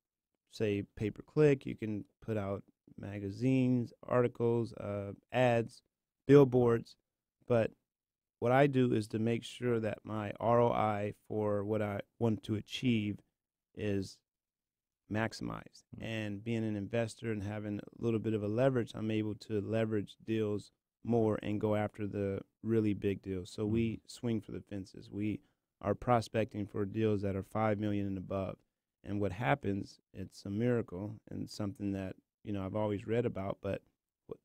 say pay-per-click, you can put out magazines, articles, ads, billboards. But what I do is to make sure that my ROI for what I want to achieve is maximized. And being an investor and having a little bit of a leverage, I'm able to leverage deals more and go after the really big deals. So we swing for the fences. We are prospecting for deals that are $5 million and above. And what happens, it's a miracle and something that, I've always read about, but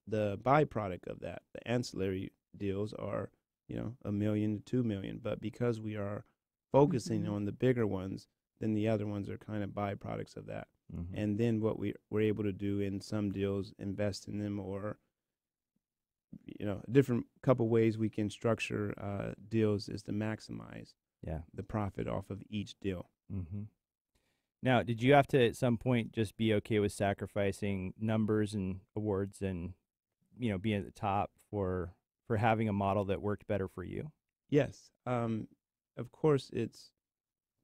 the byproduct of that, the ancillary deals are, $1 million to $2 million. But because we are focusing on the bigger ones, then the other ones are kind of byproducts of that. Mm-hmm. And then what we're able to do in some deals, invest in them, or a different couple ways we can structure deals is to maximize the profit off of each deal. Mm-hmm. Now, did you have to at some point just be okay with sacrificing numbers and awards and being at the top for having a model that worked better for you? Yes. Of course, it's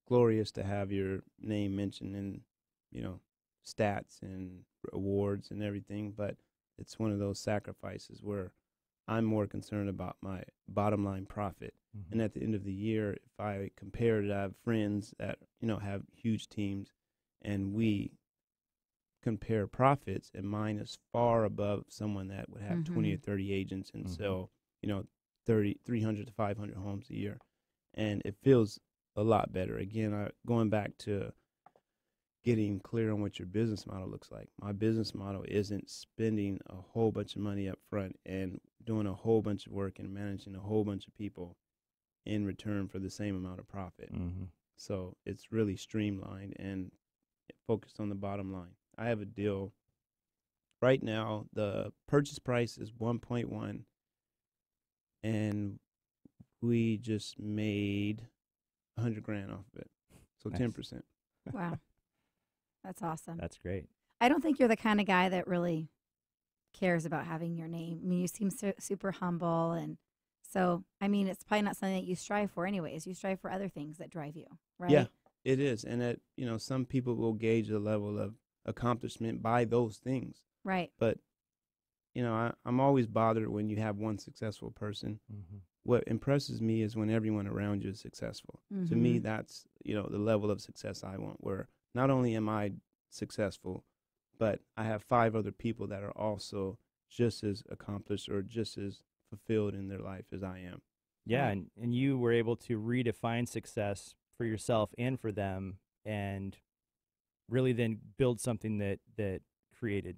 glorious to have your name mentioned in stats and awards and everything, but it's one of those sacrifices where I'm more concerned about my bottom line profit. Mm-hmm. And at the end of the year, if I compare it, I have friends that, have huge teams, and we compare profits, and mine is far above someone that would have 20 or 30 agents and sell, 300 to 500 homes a year. And it feels a lot better. Again, going back to getting clear on what your business model looks like. My business model isn't spending a whole bunch of money up front and doing a whole bunch of work and managing a whole bunch of people in return for the same amount of profit. Mm-hmm. So it's really streamlined and focused on the bottom line. I have a deal right now. The purchase price is 1.1, and we just made $100,000 off of it. So nice. 10%. Wow. That's awesome. That's great. I don't think you're the kind of guy that really cares about having your name. I mean, you seem super humble. And so, it's probably not something that you strive for anyways. You strive for other things that drive you, right? Yeah, it is. And some people will gauge the level of accomplishment by those things. Right. But, I'm always bothered when you have one successful person. Mm-hmm. What impresses me is when everyone around you is successful. Mm-hmm. To me, that's, the level of success I want, where not only am I successful, but I have 5 other people that are also just as accomplished or just as fulfilled in their life as I am. Yeah, and you were able to redefine success for yourself and for them, and really then build something that created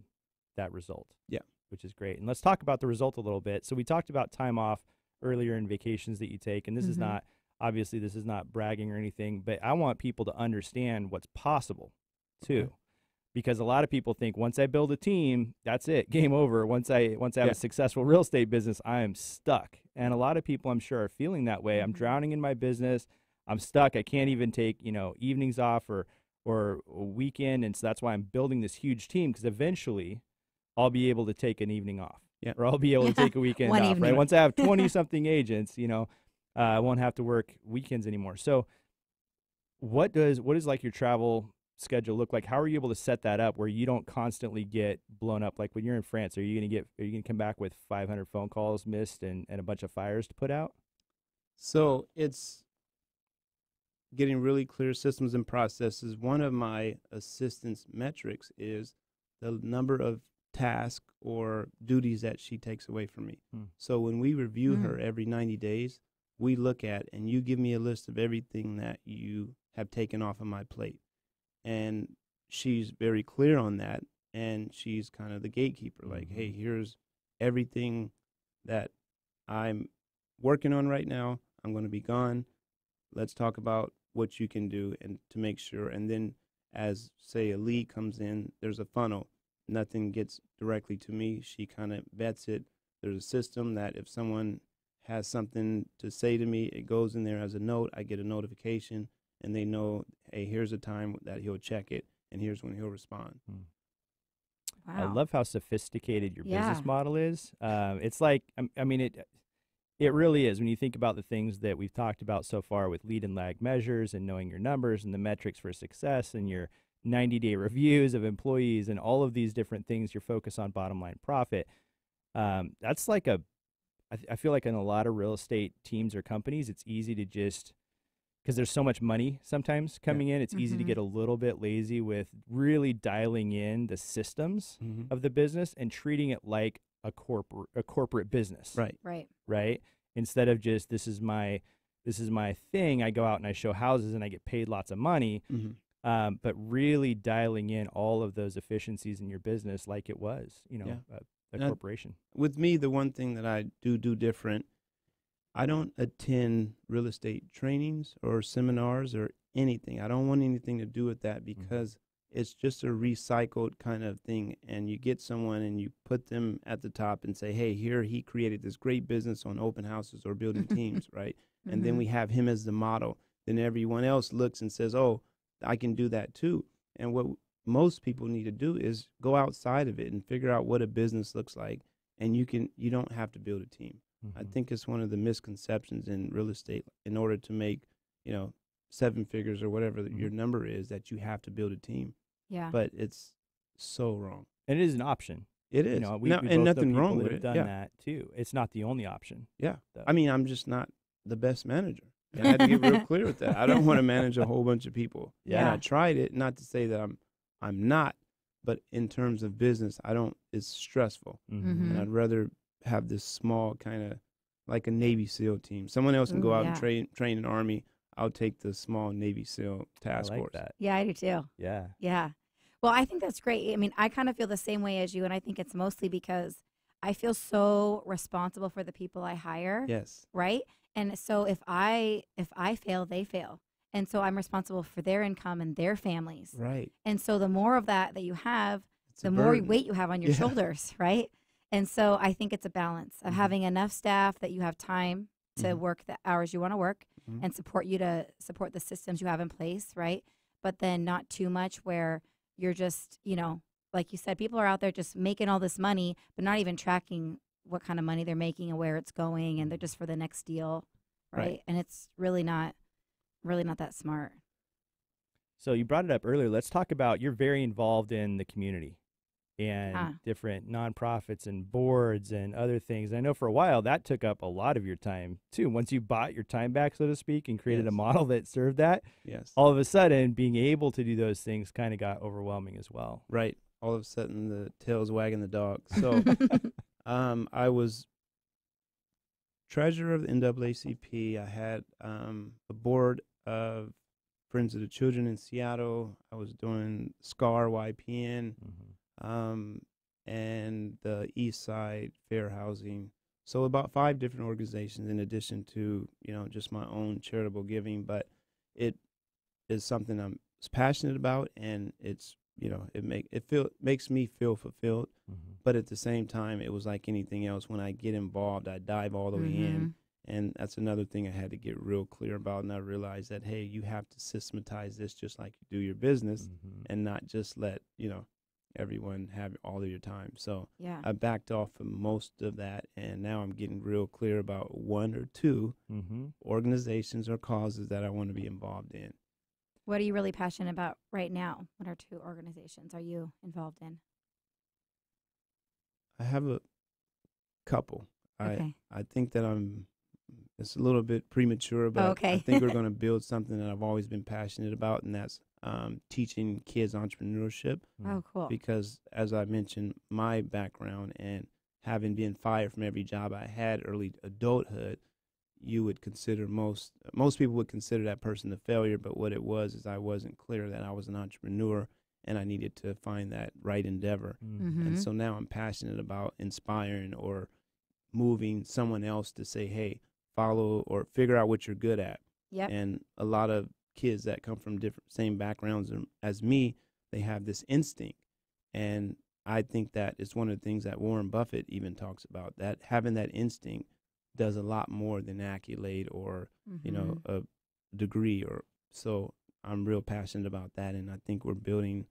that result. Yeah. Which is great. And let's talk about the result a little bit. So we talked about time off earlier in vacations that you take, and this is not, obviously this is not bragging or anything, but I want people to understand what's possible too. Okay. Because a lot of people think once I build a team, that's it, game over. Once I have a successful real estate business, I am stuck. And a lot of people, I'm sure, are feeling that way. I'm drowning in my business. I'm stuck. I can't even take, evenings off or a weekend. And so that's why I'm building this huge team, because eventually I'll be able to take an evening off. Yeah. Or I'll be able to take a weekend One off, evening. right? Once I have 20-something agents, I won't have to work weekends anymore. So what does like your travel schedule look like? How are you able to set that up where you don't constantly get blown up? Like when you're in France, are you gonna come back with 500 phone calls missed and a bunch of fires to put out? So it's getting really clear systems and processes. One of my assistant's metrics is the number of tasks or duties that she takes away from me. So when we review her every 90 days, we look at, and you give me a list of everything that you have taken off of my plate. And she's very clear on that. And she's kind of the gatekeeper, like, hey, here's everything that I'm working on right now. I'm going to be gone. Let's talk about what you can do and to make sure. And then as, say, a lead comes in, there's a funnel. Nothing gets directly to me. She kind of vets it. There's a system that if someone has something to say to me, it goes in there as a note. I get a notification, and they know, hey, here's a time that he'll check it, and here's when he'll respond. Wow. I love how sophisticated your Yeah. business model is. It's like, it really is. When you think about the things that we've talked about so far with lead and lag measures and knowing your numbers and the metrics for success and your 90-day reviews of employees and all of these different things, your focus on bottom line profit. That's like I feel like in a lot of real estate teams or companies, it's easy to just, because there's so much money sometimes coming in, it's easy to get a little bit lazy with really dialing in the systems of the business and treating it like a corporate business. Right. Instead of just, this is my thing. I go out and I show houses and I get paid lots of money. But really dialing in all of those efficiencies in your business like it was, a corporation. With me, the one thing that I do different, I don't attend real estate trainings or seminars or anything. I don't want anything to do with that because it's just a recycled kind of thing. And you get someone and you put them at the top and say, hey, here he created this great business on open houses or building teams, right? And then we have him as the model. Then everyone else looks and says, oh, I can do that too. And what most people need to do is go outside of it and figure out what a business looks like. And you don't have to build a team. I think it's one of the misconceptions in real estate. In order to make, 7 figures or whatever your number is, that you have to build a team. Yeah. But it's so wrong. And it is an option. It is. We both know nothing people wrong that with have it. done Yeah. that too. It's not the only option. Yeah. though. I mean, I'm just not the best manager. And I had to get real clear with that. I don't want to manage a whole bunch of people. Yeah. And I tried it, not to say that I'm not, but in terms of business, it's stressful. Mhm. And I'd rather have this small kind of like a Navy SEAL team. Someone else can Ooh, go out yeah. and train an Army. I'll take the small Navy SEAL I task like force. that. Yeah, I do too. Yeah. Yeah. Well, I think that's great. I mean, I kind of feel the same way as you, and I think it's mostly because I feel so responsible for the people I hire. Yes. Right? And so if I fail, they fail. And so I'm responsible for their income and their families. Right. And so the more of that you have, It's a the more burden. weight you have on your Yeah. shoulders, right? And so I think it's a balance of having enough staff that you have time to work the hours you want to work and support the systems you have in place, right? But then not too much where you're just, like you said, people are out there just making all this money, but not even tracking what kind of money they're making and where it's going, and they're just for the next deal, right? Right. And it's really not that smart. So you brought it up earlier. Let's talk about, you're very involved in the community and different nonprofits and boards and other things. I know for a while that took up a lot of your time too. Once you bought your time back, so to speak, and created a Yes. model that served that, Yes. all of a sudden being able to do those things kind of got overwhelming as well. Right. All of a sudden, the tail's wagging the dog. So I was treasurer of the NAACP. I had a board of Friends of the Children in Seattle. I was doing SCAR YPN and the East Side Fair Housing. So about 5 different organizations in addition to, just my own charitable giving. But it is something I'm passionate about, and it's, it makes me feel fulfilled. But at the same time, it was like anything else. When I get involved, I dive all the way in, And that's another thing I had to get real clear about. And I realized that, hey, you have to systematize this just like you do your business and not just let, everyone have all of your time. So Yeah. I backed off from most of that. And now I'm getting real clear about one or two organizations or causes that I want to be involved in. What are you really passionate about right now? What are 2 organizations are you involved in? I have a couple. Okay. I think that it's a little bit premature, but Okay. I think we're going to build something that I've always been passionate about, and that's teaching kids entrepreneurship. Oh, cool. Because as I mentioned, my background and having been fired from every job I had early adulthood, you would consider most people would consider that person a failure, but what it was is I wasn't clear that I was an entrepreneur and I needed to find that right endeavor. And so now I'm passionate about inspiring or moving someone else to say, hey, follow or figure out what you're good at. Yep. And a lot of kids that come from same backgrounds as me, they have this instinct. And I think that it's one of the things that Warren Buffett even talks about, that having that instinct does a lot more than accolade or, a degree. Or so I'm real passionate about that. And I think we're building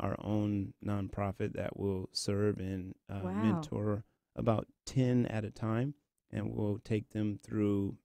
our own nonprofit that will serve and mentor about 10 at a time. And we'll take them through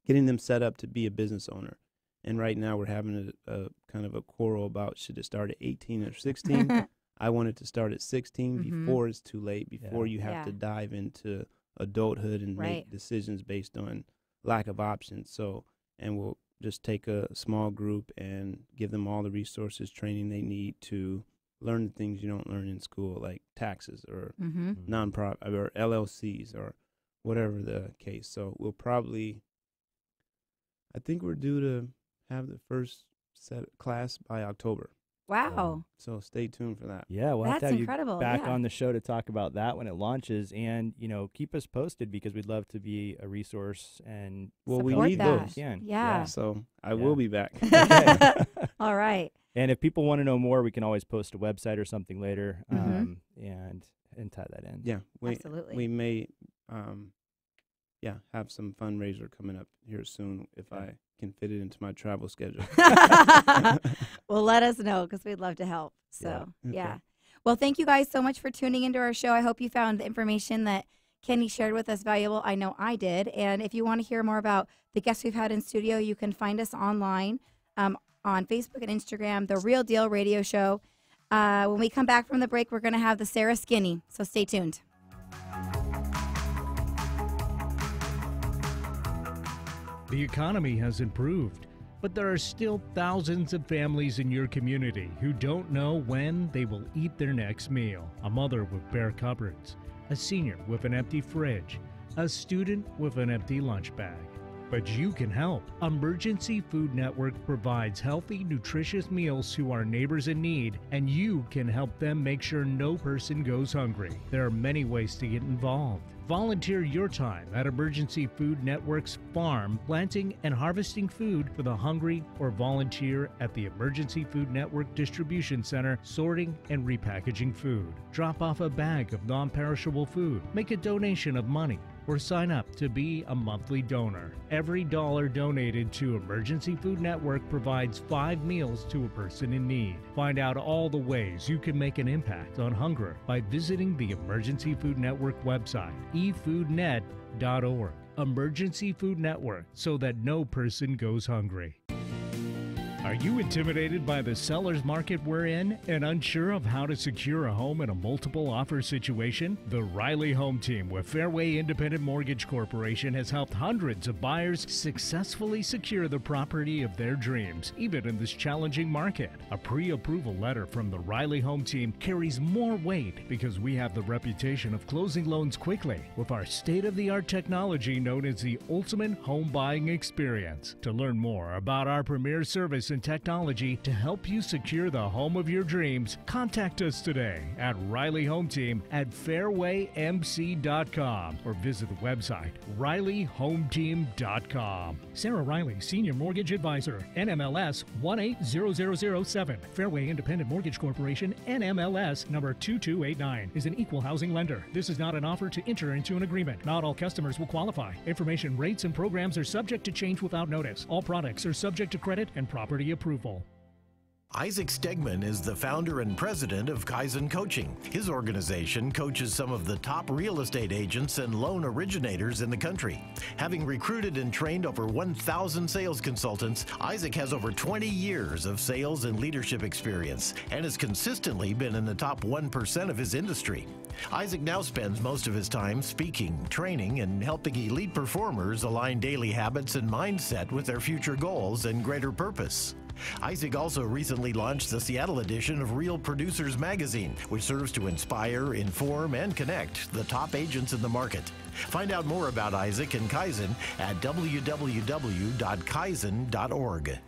getting them set up to be a business owner. And right now we're having a kind of a quarrel about should it start at 18 or 16. I wanted to start at 16 before it's too late, before you have to dive into adulthood and make decisions based on lack of options. So, and we'll just take a small group and give them all the resources, training they need to learn the things you don't learn in school, like taxes or nonprofit or LLCs or whatever the case. So we'll probably, I think we're due to have the first class by October. Wow. So stay tuned for that. Yeah, we'll have to That's have incredible, you back yeah. on the show to talk about that when it launches, and keep us posted because we'd love to be a resource and Well, we Support need that. those. Yeah. So I will be back. All right. And if people want to know more, we can always post a website or something later, and tie that in. Yeah, Absolutely. we may, have some fundraiser coming up here soon if I can fit it into my travel schedule. Well, let us know because we'd love to help. So, yeah. Well, thank you guys so much for tuning into our show. I hope you found the information that Kenny shared with us valuable. I know I did. And if you want to hear more about the guests we've had in studio, you can find us online on Facebook and Instagram, The Real Deal Radio Show. When we come back from the break, we're going to have the Sarah Skinny. So stay tuned. The economy has improved, but there are still thousands of families in your community who don't know when they will eat their next meal. A mother with bare cupboards, a senior with an empty fridge, a student with an empty lunch bag. But you can help. Emergency Food Network provides healthy, nutritious meals to our neighbors in need, and you can help them make sure no person goes hungry. There are many ways to get involved. Volunteer your time at Emergency Food Network's farm, planting and harvesting food for the hungry, or volunteer at the Emergency Food Network Distribution Center, sorting and repackaging food. Drop off a bag of non-perishable food, make a donation of money, or sign up to be a monthly donor. Every dollar donated to Emergency Food Network provides 5 meals to a person in need. Find out all the ways you can make an impact on hunger by visiting the Emergency Food Network website, efoodnet.org. Emergency Food Network, so that no person goes hungry. Are you intimidated by the seller's market we're in and unsure of how to secure a home in a multiple offer situation? The Riley Home Team with Fairway Independent Mortgage Corporation has helped hundreds of buyers successfully secure the property of their dreams, even in this challenging market. A pre-approval letter from the Riley Home Team carries more weight because we have the reputation of closing loans quickly with our state-of-the-art technology known as the Ultimate Home Buying Experience. To learn more about our premier service and technology to help you secure the home of your dreams. Contact us today at Riley Home Team at fairwaymc.com or visit the website rileyhometeam.com. Sarah Riley, Senior Mortgage Advisor, NMLS 180007. Fairway Independent Mortgage Corporation, NMLS number 2289, is an equal housing lender. This is not an offer to enter into an agreement. Not all customers will qualify. Information, rates, and programs are subject to change without notice. All products are subject to credit and property approval. Isaac Stegman is the founder and president of Kaizen Coaching. His organization coaches some of the top real estate agents and loan originators in the country. Having recruited and trained over 1,000 sales consultants, Isaac has over 20 years of sales and leadership experience and has consistently been in the top 1% of his industry. Isaac now spends most of his time speaking, training, and helping elite performers align daily habits and mindset with their future goals and greater purpose. Isaac also recently launched the Seattle edition of Real Producers Magazine, which serves to inspire, inform, and connect the top agents in the market. Find out more about Isaac and Kaizen at www.kaizen.org.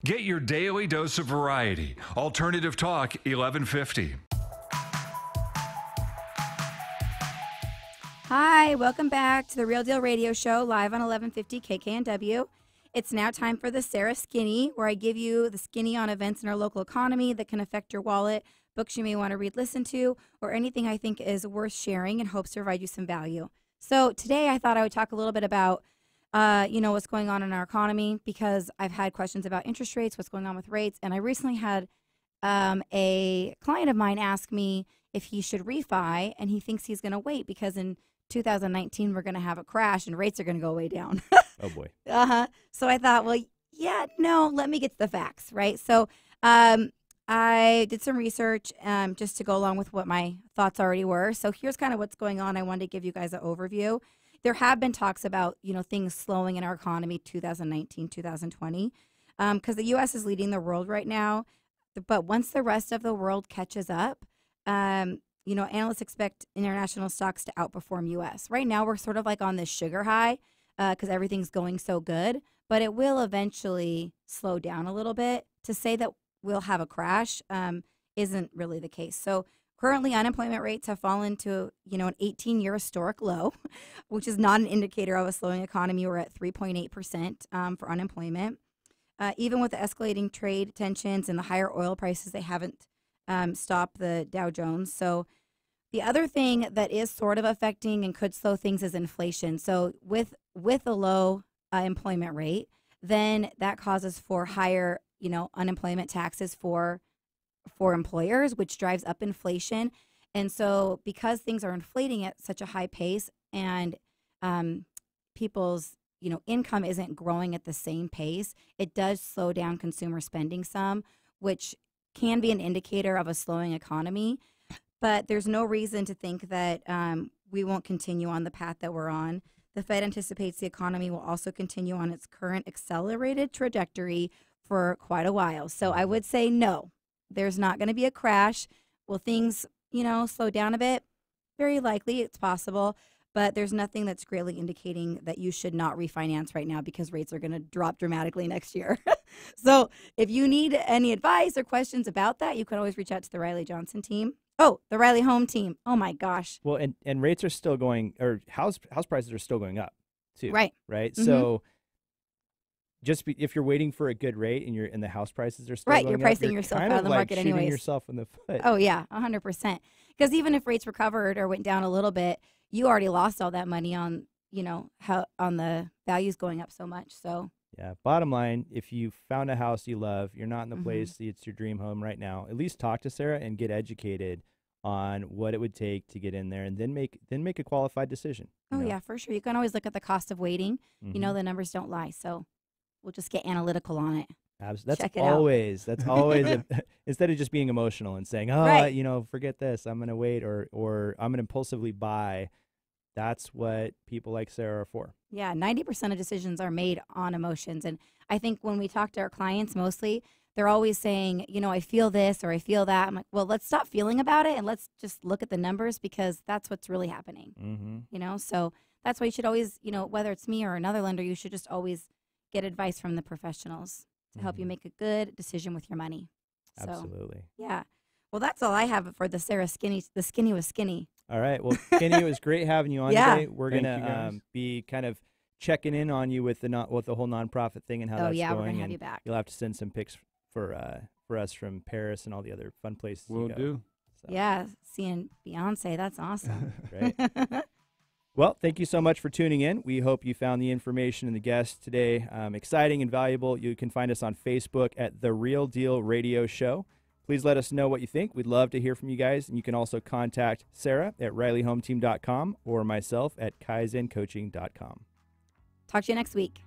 Get your daily dose of variety. Alternative Talk 1150. Hi, welcome back to the Real Deal Radio Show, live on 1150 KKNW. It's now time for the Sarah Skinny, where I give you the skinny on events in our local economy that can affect your wallet, books you may want to read, listen to, or anything I think is worth sharing in hopes to provide you some value. So today I thought I would talk a little bit about, what's going on in our economy, because I've had questions about interest rates, what's going on with rates, and I recently had a client of mine ask me if he should refi, and he thinks he's going to wait because in 2019 we're going to have a crash and rates are going to go way down. Oh boy. So I thought, well, yeah, no, let me get to the facts, right? So I did some research just to go along with what my thoughts already were. So here's kind of what's going on. I wanted to give you guys an overview. There have been talks about, things slowing in our economy 2019, 2020, because the U.S. is leading the world right now. But once the rest of the world catches up, analysts expect international stocks to outperform U.S. Right now, we're sort of like on this sugar high because everything's going so good, but it will eventually slow down a little bit. To say that we'll have a crash isn't really the case. So currently, unemployment rates have fallen to, an 18-year historic low, which is not an indicator of a slowing economy. We're at 3.8% for unemployment. Even with the escalating trade tensions and the higher oil prices, they haven't stopped the Dow Jones. So the other thing that is sort of affecting and could slow things is inflation. So with a low employment rate, then that causes for higher, unemployment taxes for employers, which drives up inflation. And so because things are inflating at such a high pace and people's income isn't growing at the same pace, it does slow down consumer spending some, which can be an indicator of a slowing economy. But there's no reason to think that we won't continue on the path that we're on. The Fed anticipates the economy will also continue on its current accelerated trajectory for quite a while. So I would say no, there's not going to be a crash. Will things, slow down a bit? Very likely, it's possible. But there's nothing that's greatly indicating that you should not refinance right now because rates are going to drop dramatically next year. So if you need any advice or questions about that, you can always reach out to the Riley Johnson team. Oh, the Riley Home Team. Oh, my gosh. Well, and rates are still going, or house prices are still going up, too. Right. Right? Mm-hmm. So if you're waiting for a good rate and the house prices are still right, going you're pricing up, yourself kind out of the market shooting anyways. yourself in the foot. Oh, yeah, 100%. Because even if rates recovered or went down a little bit, you already lost all that money on, on the values going up so much. So yeah, bottom line, if you found a house you love, you're not in the Mm-hmm. place, it's your dream home right now, at least talk to Sarah and get educated on what it would take to get in there, and then make a qualified decision. Oh, yeah, for sure. You can always look at the cost of waiting. Mm-hmm. The numbers don't lie. So we'll just get analytical on it. That's Check it out. always instead of just being emotional and saying, Right. Forget this, I'm going to wait or I'm going to impulsively buy. That's what people like Sarah are for. Yeah, 90% of decisions are made on emotions. And I think when we talk to our clients mostly, they're always saying, I feel this or I feel that. I'm like, well, let's stop feeling about it and let's just look at the numbers because that's what's really happening. Mm-hmm. So that's why you should always, whether it's me or another lender, you should just always get advice from the professionals. to help you make a good decision with your money. So, Absolutely. yeah. Well, that's all I have for the Sarah Skinny. The Skinny was Skinny. All right. Well, Kenny, it was great having you on Yeah. today. We're Thank going you, to guys. be kind of checking in on you with the whole nonprofit thing and how that's We're going. going to have and you back. you'll have to send some pics for us from Paris and all the other fun places. you Will go. do. So, Yeah, seeing Beyonce, that's awesome. Right. Well, thank you so much for tuning in. We hope you found the information and the guests today exciting and valuable. You can find us on Facebook at The Real Deal Radio Show. Please let us know what you think. We'd love to hear from you guys. And you can also contact Sarah at RileyHomeTeam.com or myself at KaizenCoaching.com. Talk to you next week.